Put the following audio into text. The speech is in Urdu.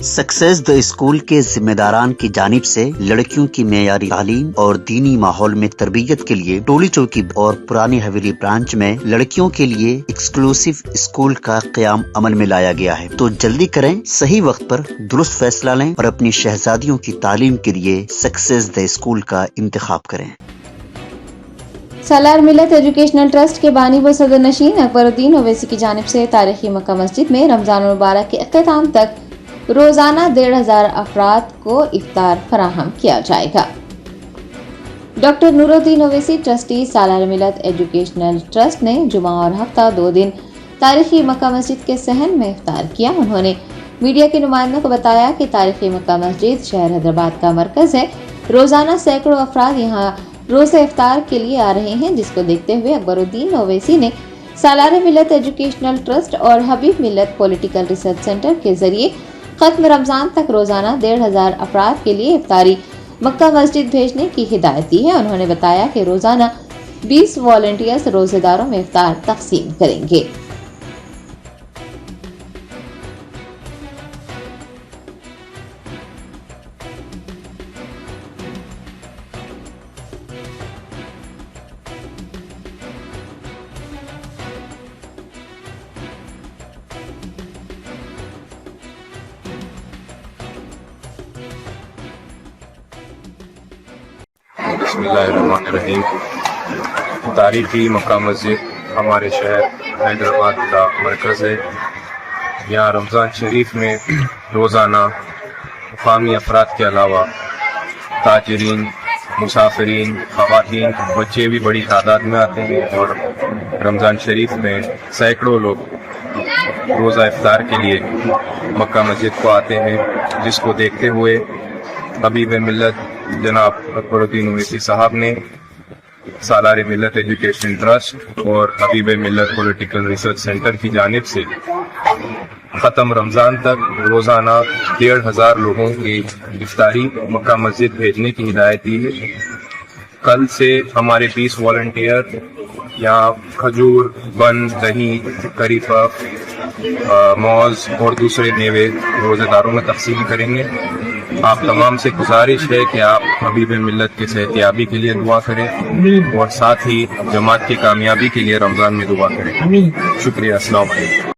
سکسیس دا اسکول کے ذمہ داران کی جانب سے لڑکیوں کی معیاری تعلیم اور دینی ماحول میں تربیت کے لیے ٹولی چوکی اور پرانی حویلی برانچ میں لڑکیوں کے لیے ایکسکلوسیو اسکول کا قیام عمل میں لایا گیا ہے۔ تو جلدی کریں، صحیح وقت پر درست فیصلہ لیں اور اپنی شہزادیوں کی تعلیم کے لیے سکسیس دا اسکول کا انتخاب کریں۔ سالار ملت ایجوکیشنل ٹرسٹ کے بانی و صدر نشین اکبر الدین اویسی کی جانب سے تاریخی مکہ مسجد میں رمضان المبارک کے اختتام تک روزانہ 1,500 افراد کو افطار فراہم کیا جائے گا۔ ڈاکٹر نور الدین اویسی ٹرسٹی سالار ملت ایجوکیشنل ٹرسٹ نے جمعہ اور ہفتہ 2 دن تاریخی مکہ مسجد کے صحن میں افطار کیا۔ انہوں نے میڈیا کے نمائندوں کو بتایا کہ تاریخی مکہ مسجد شہر حیدرآباد کا مرکز ہے۔ روزانہ سینکڑوں افراد یہاں روزہ افطار کے لیے آ رہے ہیں، جس کو دیکھتے ہوئے اکبر الدین اویسی نے سالار ملت ایجوکیشنل ٹرسٹ اور حبیب ملت پولیٹیکل ریسرچ سینٹر کے ذریعے ختم رمضان تک روزانہ 1,500 افراد کے لیے افطاری مکہ مسجد بھیجنے کی ہدایت دی ہے۔ انہوں نے بتایا کہ روزانہ 20 والنٹیئرز روزے داروں میں افطار تقسیم کریں گے۔ بسم اللہ الرحمن الرحیم۔ تاریخی مکہ مسجد ہمارے شہر حیدرآباد کا مرکز ہے۔ یہاں رمضان شریف میں روزانہ مقامی افراد کے علاوہ تاجرین، مسافرین، خواتین، بچے بھی بڑی تعداد میں آتے ہیں اور رمضان شریف میں سینکڑوں لوگ روزہ افطار کے لیے مکہ مسجد کو آتے ہیں، جس کو دیکھتے ہوئے حبیب ملت جناب اکبر الدین اویسی صاحب نے سالار ملت ایجوکیشن ٹرسٹ اور حبیب ملت پولیٹیکل ریسرچ سینٹر کی جانب سے ختم رمضان تک روزانہ 1,500 لوگوں کی افطاری مکہ مسجد بھیجنے کی ہدایت دی ہے۔ کل سے ہمارے 20 والنٹیئر یہاں کھجور، بن، دہی، کری پف، موز اور دوسرے میوے روزے داروں میں تقسیم کریں گے۔ آپ تمام سے گزارش ہے کہ آپ حبیب ملت کی صحت یابی کے لیے دعا کریں اور ساتھ ہی جماعت کی کامیابی کے لیے رمضان میں دعا کریں۔ شکریہ، السلام علیکم۔